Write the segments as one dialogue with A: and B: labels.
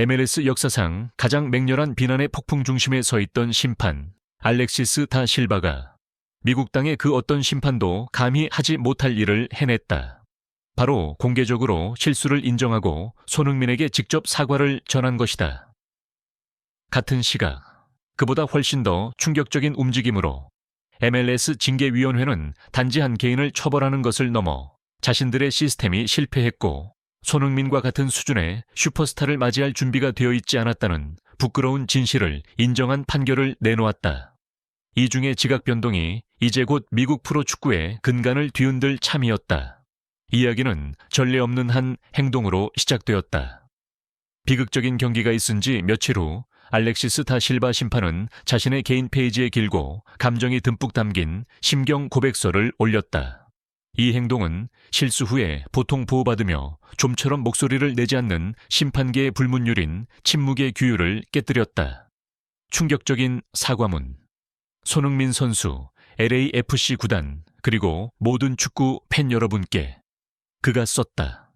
A: MLS 역사상 가장 맹렬한 비난의 폭풍 중심에 서 있던 심판 알렉시스 다 실바가 미국 땅의 그 어떤 심판도 감히 하지 못할 일을 해냈다. 바로 공개적으로 실수를 인정하고 손흥민에게 직접 사과를 전한 것이다. 같은 시각, 그보다 훨씬 더 충격적인 움직임으로 MLS 징계위원회는 단지 한 개인을 처벌하는 것을 넘어 자신들의 시스템이 실패했고 손흥민과 같은 수준의 슈퍼스타를 맞이할 준비가 되어 있지 않았다는 부끄러운 진실을 인정한 판결을 내놓았다. 이 중에 지각 변동이 이제 곧 미국 프로축구의 근간을 뒤흔들 참이었다. 이야기는 전례 없는 한 행동으로 시작되었다. 비극적인 경기가 있은 지 며칠 후 알렉시스 다 실바 심판은 자신의 개인 페이지에 길고 감정이 듬뿍 담긴 심경 고백서를 올렸다. 이 행동은 실수 후에 보통 보호받으며 좀처럼 목소리를 내지 않는 심판계의 불문율인 침묵의 규율을 깨뜨렸다. 충격적인 사과문. 손흥민 선수, LAFC 구단, 그리고 모든 축구 팬 여러분께 그가 썼다.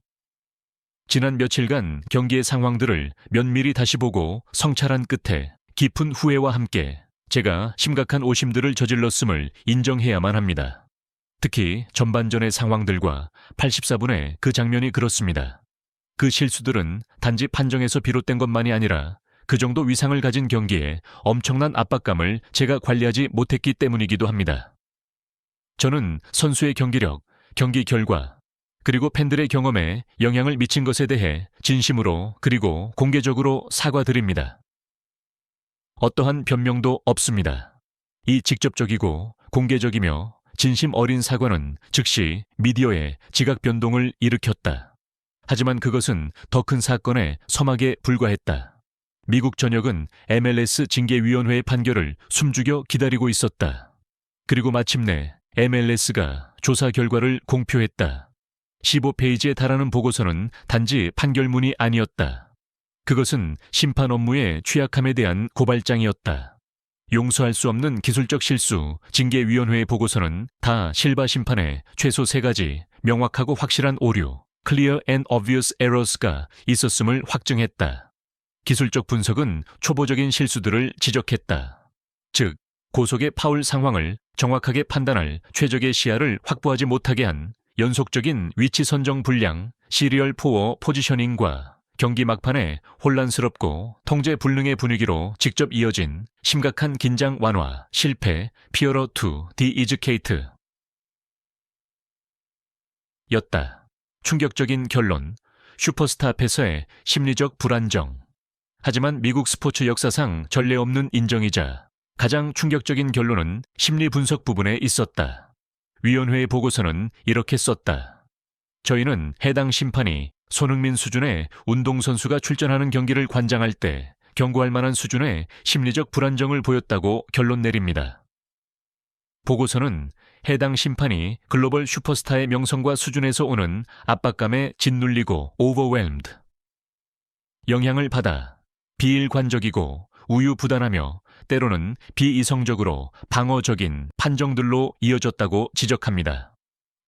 A: 지난 며칠간 경기의 상황들을 면밀히 다시 보고 성찰한 끝에 깊은 후회와 함께 제가 심각한 오심들을 저질렀음을 인정해야만 합니다. 특히 전반전의 상황들과 84분의 그 장면이 그렇습니다. 그 실수들은 단지 판정에서 비롯된 것만이 아니라 그 정도 위상을 가진 경기에 엄청난 압박감을 제가 관리하지 못했기 때문이기도 합니다. 저는 선수의 경기력, 경기 결과, 그리고 팬들의 경험에 영향을 미친 것에 대해 진심으로 그리고 공개적으로 사과드립니다. 어떠한 변명도 없습니다. 이 직접적이고 공개적이며 진심 어린 사과는 즉시 미디어에 지각 변동을 일으켰다. 하지만 그것은 더 큰 사건의 서막에 불과했다. 미국 전역은 MLS 징계위원회의 판결을 숨죽여 기다리고 있었다. 그리고 마침내 MLS가 조사 결과를 공표했다. 15페이지에 달하는 보고서는 단지 판결문이 아니었다. 그것은 심판 업무의 취약함에 대한 고발장이었다. 용서할 수 없는 기술적 실수, 징계위원회의 보고서는 다 실바 심판에 최소 3가지 명확하고 확실한 오류, Clear and Obvious Errors가 있었음을 확증했다. 기술적 분석은 초보적인 실수들을 지적했다. 즉, 고속의 파울 상황을 정확하게 판단할 최적의 시야를 확보하지 못하게 한 연속적인 위치 선정 불량, 시리얼 포어 포지셔닝과 경기 막판에 혼란스럽고 통제 불능의 분위기로 직접 이어진 심각한 긴장 완화, 실패, 피어러 투 디이즈케이트 였다. 충격적인 결론, 슈퍼스타 앞에서의 심리적 불안정. 하지만 미국 스포츠 역사상 전례 없는 인정이자 가장 충격적인 결론은 심리 분석 부분에 있었다. 위원회의 보고서는 이렇게 썼다. 저희는 해당 심판이 손흥민 수준의 운동선수가 출전하는 경기를 관장할 때 경고할 만한 수준의 심리적 불안정을 보였다고 결론 내립니다. 보고서는 해당 심판이 글로벌 슈퍼스타의 명성과 수준에서 오는 압박감에 짓눌리고 overwhelmed, 영향을 받아 비일관적이고 우유부단하며 때로는 비이성적으로 방어적인 판정들로 이어졌다고 지적합니다.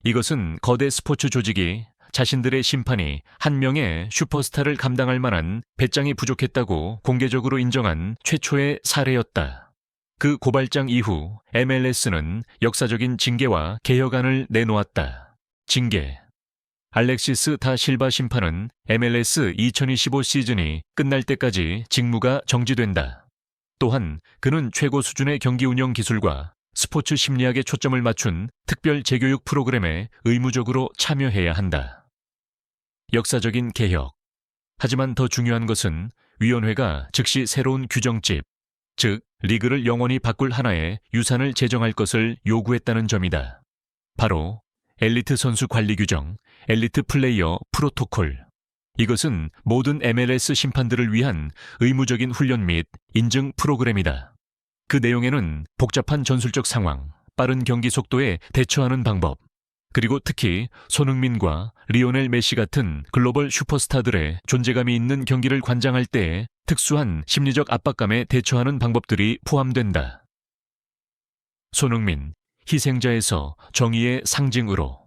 A: 이것은 거대 스포츠 조직이 자신들의 심판이 한 명의 슈퍼스타를 감당할 만한 배짱이 부족했다고 공개적으로 인정한 최초의 사례였다. 그 고발장 이후 MLS는 역사적인 징계와 개혁안을 내놓았다. 징계. 알렉시스 다 실바 심판은 MLS 2025 시즌이 끝날 때까지 직무가 정지된다. 또한 그는 최고 수준의 경기 운영 기술과 스포츠 심리학에 초점을 맞춘 특별 재교육 프로그램에 의무적으로 참여해야 한다. 역사적인 개혁. 하지만 더 중요한 것은 위원회가 즉시 새로운 규정집, 즉 리그를 영원히 바꿀 하나의 유산을 제정할 것을 요구했다는 점이다. 바로 엘리트 선수 관리 규정, 엘리트 플레이어 프로토콜. 이것은 모든 MLS 심판들을 위한 의무적인 훈련 및 인증 프로그램이다. 그 내용에는 복잡한 전술적 상황, 빠른 경기 속도에 대처하는 방법, 그리고 특히 손흥민과 리오넬 메시 같은 글로벌 슈퍼스타들의 존재감이 있는 경기를 관장할 때의 특수한 심리적 압박감에 대처하는 방법들이 포함된다. 손흥민, 희생자에서 정의의 상징으로.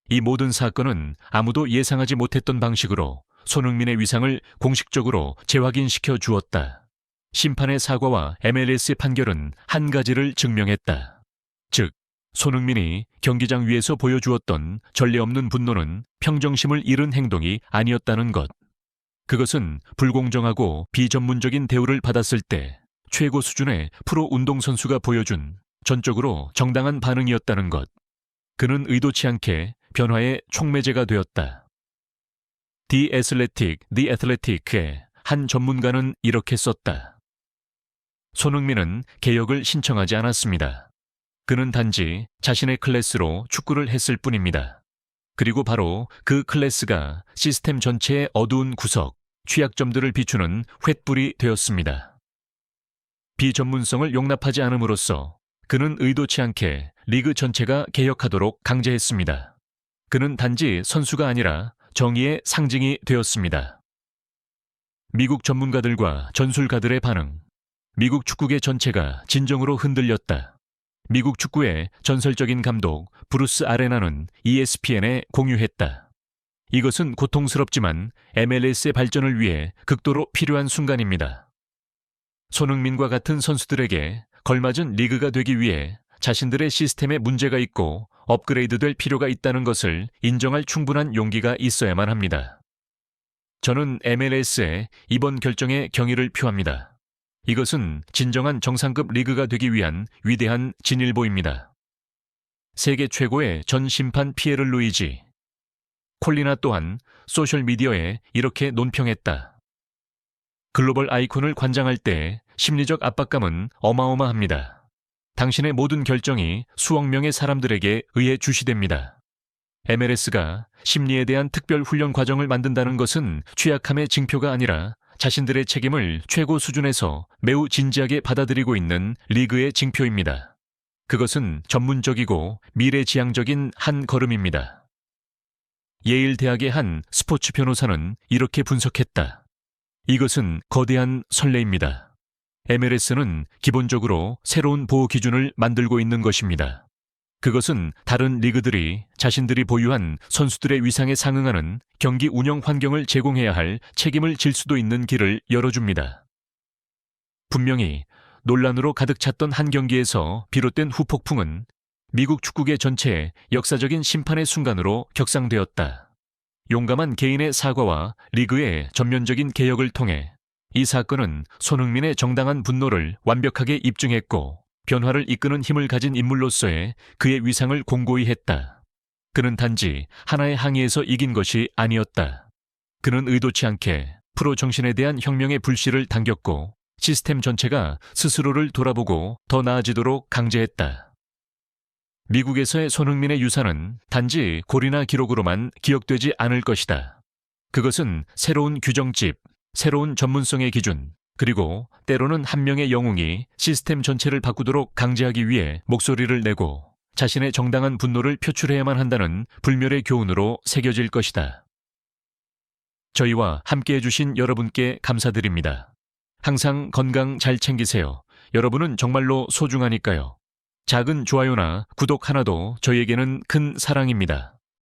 A: 이 모든 사건은 아무도 예상하지 못했던 방식으로 손흥민의 위상을 공식적으로 재확인시켜 주었다. 심판의 사과와 MLS의 판결은 한 가지를 증명했다. 즉, 손흥민이 경기장 위에서 보여주었던 전례 없는 분노는 평정심을 잃은 행동이 아니었다는 것. 그것은 불공정하고 비전문적인 대우를 받았을 때 최고 수준의 프로 운동선수가 보여준 전적으로 정당한 반응이었다는 것. 그는 의도치 않게 변화의 촉매제가 되었다. The Athletic의 한 전문가는 이렇게 썼다. 손흥민은 개혁을 신청하지 않았습니다. 그는 단지 자신의 클래스로 축구를 했을 뿐입니다. 그리고 바로 그 클래스가 시스템 전체의 어두운 구석, 취약점들을 비추는 횃불이 되었습니다. 비전문성을 용납하지 않음으로써 그는 의도치 않게 리그 전체가 개혁하도록 강제했습니다. 그는 단지 선수가 아니라 정의의 상징이 되었습니다. 미국 전문가들과 전술가들의 반응. 미국 축구계 전체가 진정으로 흔들렸다. 미국 축구의 전설적인 감독 브루스 아레나는 ESPN에 공유했다. 이것은 고통스럽지만 MLS의 발전을 위해 극도로 필요한 순간입니다. 손흥민과 같은 선수들에게 걸맞은 리그가 되기 위해 자신들의 시스템에 문제가 있고 업그레이드될 필요가 있다는 것을 인정할 충분한 용기가 있어야만 합니다. 저는 MLS의 이번 결정에 경의를 표합니다. 이것은 진정한 정상급 리그가 되기 위한 위대한 진일보입니다. 세계 최고의 전 심판 피에르 루이지 콜리나 또한 소셜미디어에 이렇게 논평했다. 글로벌 아이콘을 관장할 때 심리적 압박감은 어마어마합니다. 당신의 모든 결정이 수억 명의 사람들에게 의해 주시됩니다. MLS가 심리에 대한 특별 훈련 과정을 만든다는 것은 취약함의 징표가 아니라 자신들의 책임을 최고 수준에서 매우 진지하게 받아들이고 있는 리그의 징표입니다. 그것은 전문적이고 미래지향적인 한 걸음입니다. 예일 대학의 한 스포츠 변호사는 이렇게 분석했다. 이것은 거대한 선례입니다. MLS는 기본적으로 새로운 보호 기준을 만들고 있는 것입니다. 그것은 다른 리그들이 자신들이 보유한 선수들의 위상에 상응하는 경기 운영 환경을 제공해야 할 책임을 질 수도 있는 길을 열어줍니다. 분명히 논란으로 가득 찼던 한 경기에서 비롯된 후폭풍은 미국 축구계 전체의 역사적인 심판의 순간으로 격상되었다. 용감한 개인의 사과와 리그의 전면적인 개혁을 통해 이 사건은 손흥민의 정당한 분노를 완벽하게 입증했고 변화를 이끄는 힘을 가진 인물로서의 그의 위상을 공고히 했다. 그는 단지 하나의 항의에서 이긴 것이 아니었다. 그는 의도치 않게 프로 정신에 대한 혁명의 불씨를 당겼고 시스템 전체가 스스로를 돌아보고 더 나아지도록 강제했다. 미국에서의 손흥민의 유산은 단지 골이나 기록으로만 기억되지 않을 것이다. 그것은 새로운 규정집, 새로운 전문성의 기준, 그리고 때로는 한 명의 영웅이 시스템 전체를 바꾸도록 강제하기 위해 목소리를 내고 자신의 정당한 분노를 표출해야만 한다는 불멸의 교훈으로 새겨질 것이다. 저희와 함께해 주신 여러분께 감사드립니다. 항상 건강 잘 챙기세요. 여러분은 정말로 소중하니까요. 작은 좋아요나 구독 하나도 저희에게는 큰 사랑입니다.